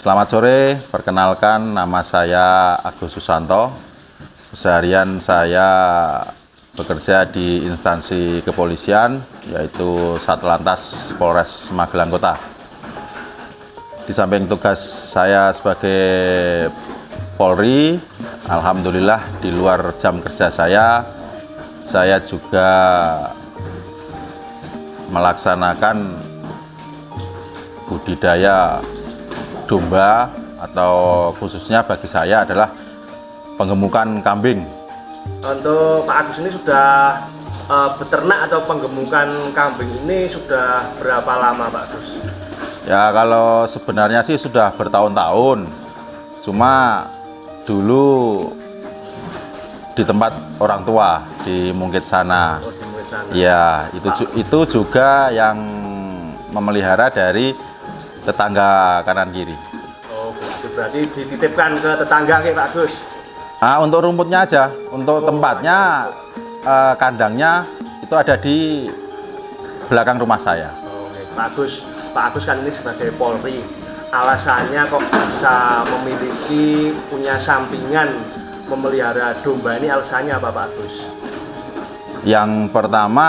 Selamat sore, perkenalkan nama saya Agus Susanto. Seharian saya bekerja di instansi kepolisian, yaitu Satlantas Polres Magelang Kota. Di samping tugas saya sebagai Polri, alhamdulillah di luar jam kerja saya juga melaksanakan budidaya domba, atau khususnya bagi saya adalah penggemukan kambing. Untuk Pak Agus ini sudah beternak atau penggemukan kambing ini sudah berapa lama Pak Agus? Ya kalau sebenarnya sih sudah bertahun-tahun, cuma dulu di tempat orang tua di Mungkit sana. Oh, di Mungkit sana. Ya itu juga yang memelihara dari tetangga kanan kiri. Oh, berarti dititipkan ke tetangga Pak Agus? Untuk rumputnya aja, untuk tempatnya kandangnya itu ada di belakang rumah saya. Oke. Pak Agus kan ini sebagai Polri, alasannya kok bisa memiliki punya sampingan memelihara domba ini, alasannya apa Pak Agus? Yang pertama,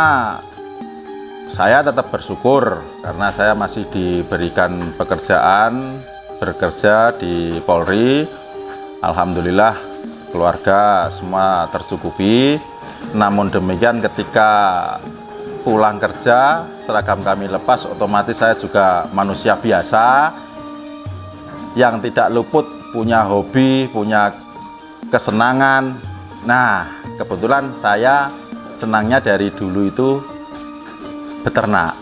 saya tetap bersyukur karena saya masih diberikan pekerjaan bekerja di Polri. Alhamdulillah keluarga semua tercukupi. Namun demikian ketika pulang kerja, seragam kami lepas, otomatis saya juga manusia biasa yang tidak luput punya hobi, punya kesenangan. Nah, kebetulan saya senangnya dari dulu itu beternak.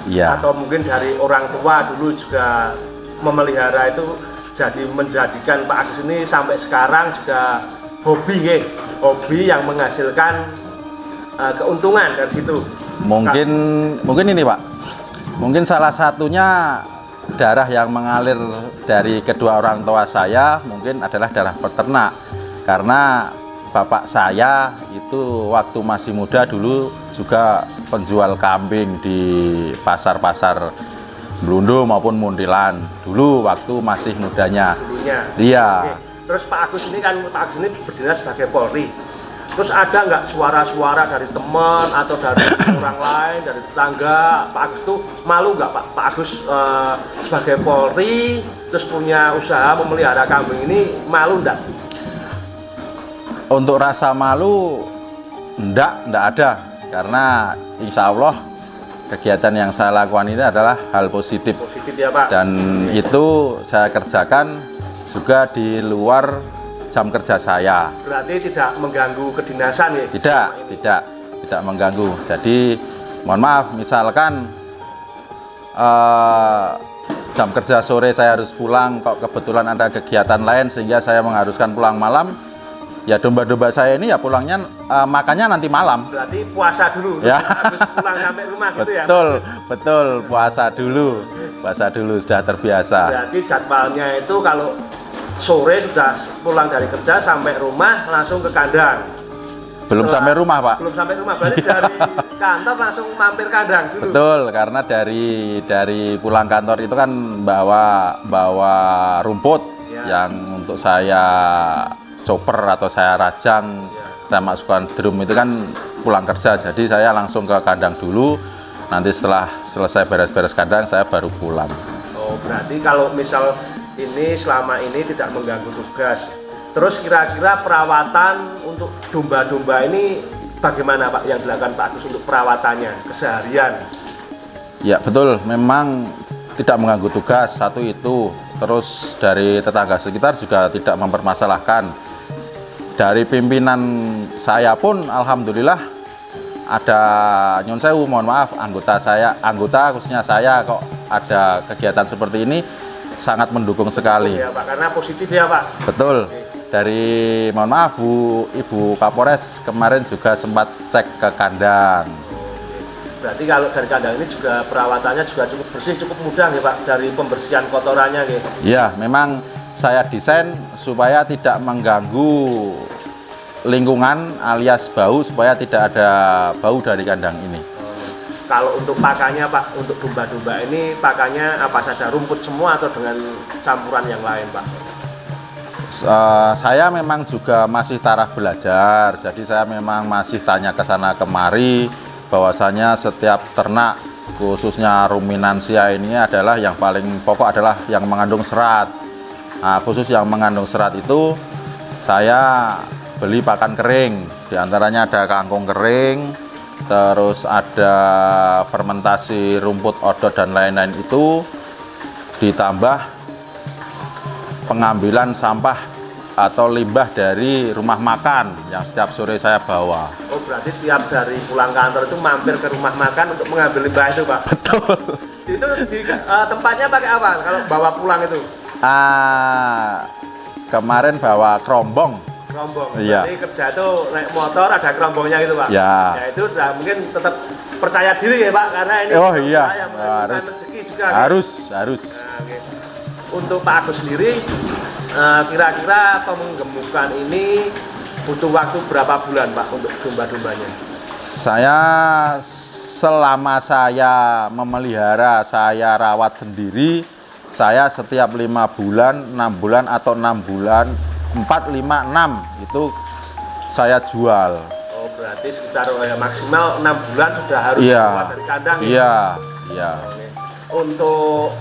Ya. Atau mungkin dari orang tua dulu juga memelihara, itu jadi menjadikan Pak Agus ini sampai sekarang juga hobi yang menghasilkan keuntungan dari situ. Mungkin ini Pak, mungkin salah satunya darah yang mengalir dari kedua orang tua saya mungkin adalah darah peternak, karena bapak saya itu waktu masih muda dulu juga penjual kambing di pasar-pasar Blundo maupun Muntilan dulu waktu masih mudanya. Dulunya. Iya. Oke. Terus Pak Agus ini berdinas sebagai Polri. Terus ada nggak suara-suara dari teman atau dari orang lain, dari tetangga? Pak Agus tuh malu nggak Pak Agus sebagai Polri terus punya usaha memelihara kambing ini, malu nggak? Untuk rasa malu enggak ada, karena insya Allah kegiatan yang saya lakukan ini adalah hal positif. Positif ya Pak. Dan itu saya kerjakan juga di luar jam kerja saya. Berarti tidak mengganggu kedinasan ya? Tidak mengganggu. Jadi mohon maaf, misalkan jam kerja sore saya harus pulang, kok kebetulan ada kegiatan lain sehingga saya mengharuskan pulang malam, ya domba-domba saya ini ya pulangnya makannya nanti malam. Berarti puasa dulu ya. Harus pulang sampai rumah gitu ya? Betul, puasa dulu sudah terbiasa. Berarti jadwalnya itu kalau sore sudah pulang dari kerja sampai rumah langsung ke kandang. Belum sampai rumah Pak. Belum sampai rumah, berarti dari kantor langsung mampir kandang dulu. Betul, karena dari pulang kantor itu kan bawa rumput ya, yang untuk saya chopper atau saya rajang, saya masukkan drum itu kan pulang kerja. Jadi saya langsung ke kandang dulu, nanti setelah selesai beres-beres kandang saya baru pulang. Oh, berarti kalau misal ini selama ini tidak mengganggu tugas. Terus kira-kira perawatan untuk domba-domba ini bagaimana Pak yang dilakukan Pak Agus untuk perawatannya keseharian? Ya betul, memang tidak mengganggu tugas, satu itu. Terus dari tetangga sekitar juga tidak mempermasalahkan. Dari pimpinan saya pun alhamdulillah ada, nyun sewu, mohon maaf, anggota khususnya saya kok ada kegiatan seperti ini sangat mendukung sekali. Ya Pak, karena positif ya Pak. Betul. Dari mohon maaf Ibu Kapolres kemarin juga sempat cek ke kandang. Berarti kalau dari kandang ini juga perawatannya juga cukup bersih, cukup mudah ya Pak, dari pembersihan kotorannya ya? Iya, memang saya desain supaya tidak mengganggu lingkungan alias bau, supaya tidak ada bau dari kandang ini. Kalau untuk pakannya Pak, untuk domba-domba ini pakannya apa saja, rumput semua atau dengan campuran yang lain Pak? Saya memang juga masih taraf belajar, jadi saya memang masih tanya ke sana kemari, bahwasanya setiap ternak khususnya ruminansia ini adalah yang paling pokok adalah yang mengandung serat. Nah, khusus yang mengandung serat itu saya beli pakan kering, diantaranya ada kangkung kering, terus ada fermentasi rumput odot dan lain-lain, itu ditambah pengambilan sampah atau limbah dari rumah makan yang setiap sore saya bawa. Oh, berarti tiap dari pulang kantor itu mampir ke rumah makan untuk mengambil limbah itu Pak? Betul. Itu di tempatnya pakai apa kalau bawa pulang itu? Kemarin bawa kerombong. Kerombong. Iya. Jadi kerja itu naik motor ada kerombongnya gitu Pak? Ya. Ya itu udah mungkin tetap percaya diri ya Pak, karena ini Oh iya, yang harus. rezeki juga. Harus. Nah, oke. Untuk Pak Agus sendiri, kira-kira penggemukan ini butuh waktu berapa bulan Pak untuk domba-dombanya? Selama saya memelihara, saya rawat sendiri, saya setiap 5 bulan, 6 bulan atau 6 bulan, 4, 5, 6 itu saya jual. Oh, berarti sekitar maksimal 6 bulan sudah harus keluar dari kandang. Iya. Oke. Untuk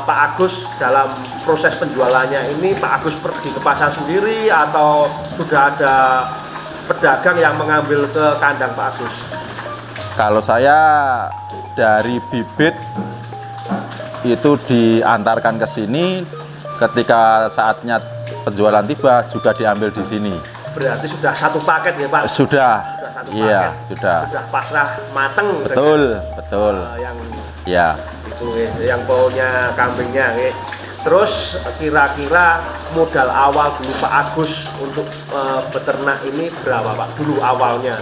Pak Agus dalam proses penjualannya ini, Pak Agus pergi ke pasar sendiri atau sudah ada pedagang yang mengambil ke kandang Pak Agus? Kalau saya dari bibit itu diantarkan ke sini, ketika saatnya penjualan tiba juga diambil di sini. Berarti sudah satu paket ya Pak? Sudah Satu iya, paket. sudah Pasrah mateng. betul. Yang Ya. itu yang punya kambingnya. Terus kira-kira modal awal dulu Pak Agus untuk beternak ini berapa Pak? Dulu awalnya?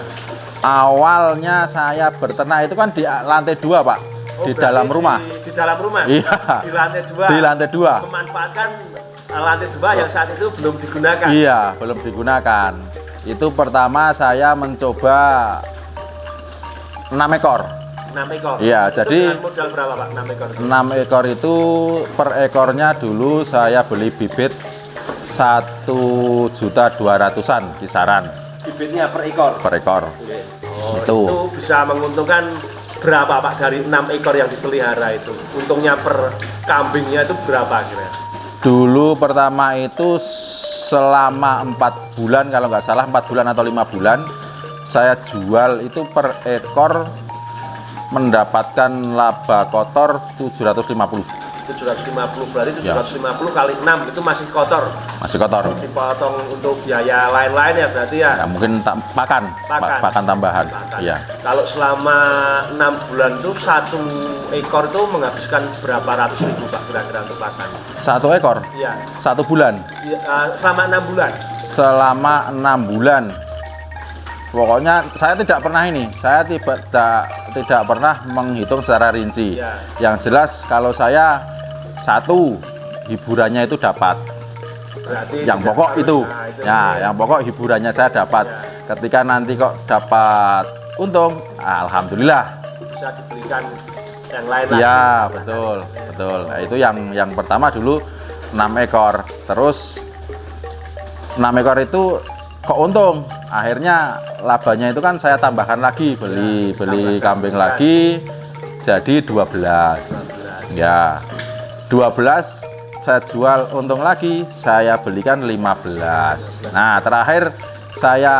Awalnya saya berternak itu kan di lantai 2 Pak, di dalam rumah. Di dalam rumah? Iya. Di lantai 2? Di lantai 2. Memanfaatkan lantai 2 yang saat itu belum digunakan? Iya, belum digunakan. Itu pertama saya mencoba 6 ekor. 6 ekor? Iya, itu jadi dengan modal berapa Pak 6 ekor? 6 ekor itu per ekornya dulu saya beli bibit 1.200.000-an kisaran. Bibitnya per ekor? Per ekor. Oh, Itu bisa menguntungkan berapa Pak dari 6 ekor yang dipelihara itu? Untungnya per kambingnya itu berapa kira? dulu pertama itu selama 4 bulan, kalau nggak salah 4 bulan atau 5 bulan saya jual itu per ekor mendapatkan laba kotor 750. 750 berarti 750 Ya. kali 6 itu masih kotor. Masih kotor. Dipotong untuk biaya lain-lain ya berarti ya. Ya, mungkin pakan tambahan. Pakan. Iya. Kalau selama 6 bulan itu satu ekor itu menghabiskan berapa ratus ribu Pak kira-kira untuk pakan? 1 ekor Iya. 1 bulan. Ya, selama 6 bulan. Selama 6 bulan. Pokoknya saya tidak pernah tidak pernah menghitung secara rinci. Ya. Yang jelas kalau saya satu hiburannya itu dapat. Berarti Yang tidak pokok harus, itu. nah, Ya, yang pokok hiburannya saya dapat. Ya. Ketika nanti kok dapat untung, alhamdulillah. Bisa dibelikan yang lain lagi. Iya, betul. Nah, itu yang pertama dulu 6 ekor. Terus 6 ekor itu kok untung. Akhirnya labanya itu kan saya tambahkan lagi, beli kambing lagi jadi 12. Ya. 12 saya jual untung lagi, saya belikan 15. Nah, terakhir saya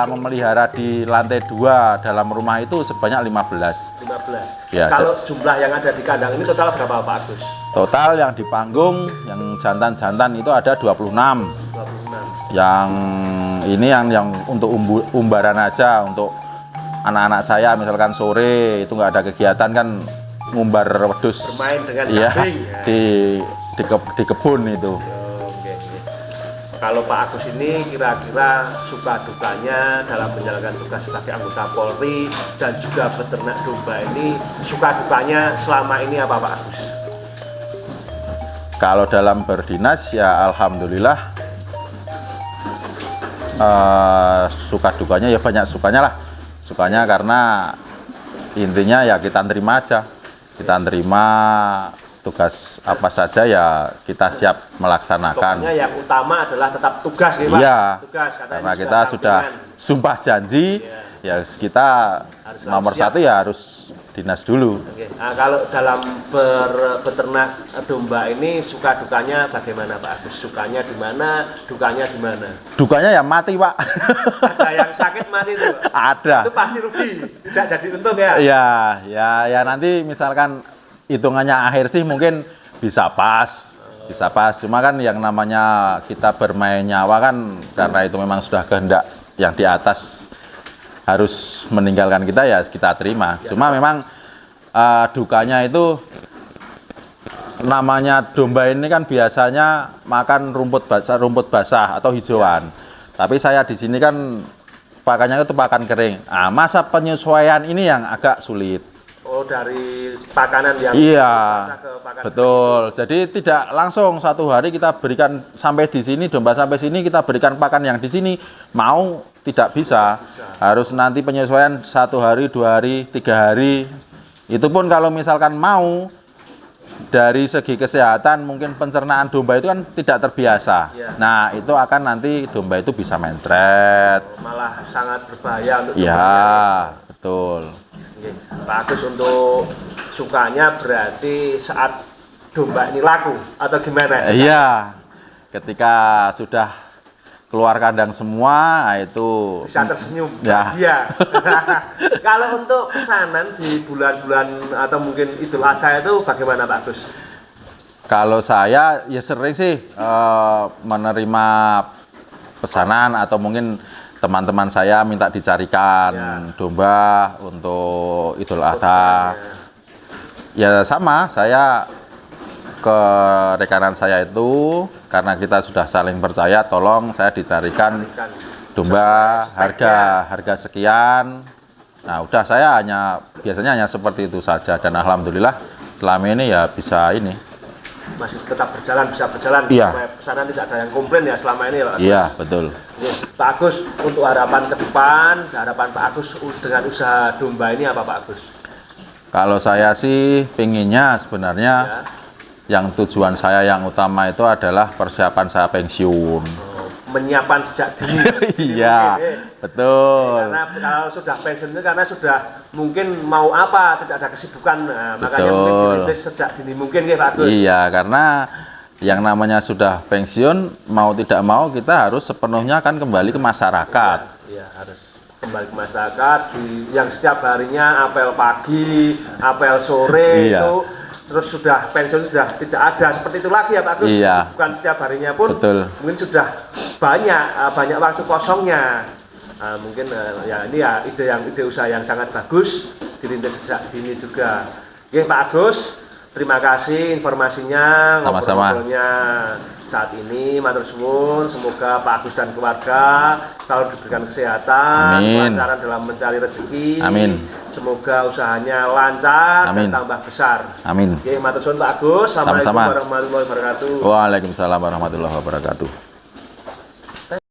memelihara di lantai 2 dalam rumah itu sebanyak 15. 15. Ya, kalau jumlah yang ada di kandang ini total berapa Pak Agus? Total yang di panggung, yang jantan-jantan itu ada 26. 26. Yang ini yang untuk umbaran aja, untuk anak-anak saya misalkan sore itu nggak ada kegiatan kan ngumbar wedhus. Bermain dengan iya, kambing. di kebun itu. Oke. Kalau Pak Agus ini kira-kira suka dukanya dalam menjalankan tugas sebagai anggota Polri dan juga beternak domba ini, suka dukanya selama ini apa Pak Agus? Kalau dalam berdinas ya alhamdulillah, suka dukanya ya banyak sukanya lah. Sukanya karena intinya ya kita terima aja. Kita terima tugas apa saja ya kita siap melaksanakan. Pokoknya yang utama adalah tetap tugas ya Pak. Iya, Tugas, karena kita sudah sumpah janji, ya kita Harus nomor siap. satu ya harus dinas dulu. Oke. Nah, kalau dalam beternak domba ini suka dukanya bagaimana Pak Agus? Sukanya di mana, dukanya di mana? Dukanya ya mati, Pak. Ada yang sakit mati itu Pak? Ada. Itu pasti rugi, tidak jadi untung ya? Iya, ya nanti misalkan hitungannya akhir sih mungkin bisa pas. Bisa pas. Cuma kan yang namanya kita bermain nyawa kan karena itu memang sudah kehendak yang di atas harus meninggalkan kita ya kita terima. Cuma memang dukanya itu namanya domba ini kan biasanya makan rumput basah atau hijauan. Tapi saya di sini kan pakannya itu pakan kering. Nah, masa penyesuaian ini yang agak sulit. Oh, dari pakanan yang Iya, ke pakanan betul. Jadi tidak langsung satu hari kita berikan sampai di sini domba sampai sini kita berikan pakan yang di sini mau tidak bisa. Harus nanti penyesuaian 1 hari, 2 hari, 3 hari. Itu pun kalau misalkan mau dari segi kesehatan mungkin pencernaan domba itu kan tidak terbiasa. Iya. Nah itu akan nanti domba itu bisa mencret. malah sangat berbahaya untuk Iya, betul. Oke. Pak Agus, untuk sukanya berarti saat domba ini laku atau gimana? Iya, ketika sudah keluar kandang semua, nah itu Bisa tersenyum. Ya. Iya. Kalau untuk pesanan di bulan-bulan atau mungkin Idul Adha itu bagaimana Pak Agus? kalau saya ya sering sih menerima pesanan atau mungkin teman-teman saya minta dicarikan domba untuk Idul Adha. Ya sama, saya ke rekanan saya itu karena kita sudah saling percaya, tolong saya dicarikan domba harga sekian. Nah, udah saya biasanya hanya seperti itu saja dan alhamdulillah selama ini ya bisa ini. Masih tetap berjalan, bisa berjalan. Iya. Supaya pesanan tidak ada yang komplain ya selama ini ya Pak Agus. Iya, betul. Oke, Pak Agus, untuk harapan ke depan, harapan Pak Agus dengan usaha domba ini apa Pak Agus? Kalau saya sih pinginnya sebenarnya yang tujuan saya yang utama itu adalah persiapan saya pensiun. Menyiapkan sejak dini. Iya, betul. Karena kalau sudah pensiun itu karena sudah mungkin mau apa, tidak ada kesibukan. Nah, makanya mungkin dirintis sejak dini mungkin ya Pak Agus. Iya, karena yang namanya sudah pensiun mau tidak mau kita harus sepenuhnya kan kembali ke masyarakat. Iya, harus kembali ke masyarakat yang setiap harinya apel pagi, apel sore Iya. itu terus sudah pensiun sudah tidak ada seperti itu lagi ya Pak Agus. Iya. Bukan setiap harinya pun Betul. mungkin sudah banyak waktu kosongnya. Mungkin ya ini ya ide usaha yang sangat bagus dirintis sejak dini juga. Oke Pak Agus, terima kasih informasinya, Sama-sama. ngobrol-ngobrolnya saat ini. Matur suwun, semoga Pak Agus dan keluarga selalu diberikan kesehatan, Amin. kelancaran dalam mencari rezeki. Amin. Semoga usahanya lancar Amin. dan tambah besar. Amin. Oke, matur suwun Pak Agus. Assalamualaikum Sama-sama. warahmatullahi wabarakatuh. Waalaikumsalam warahmatullahi wabarakatuh.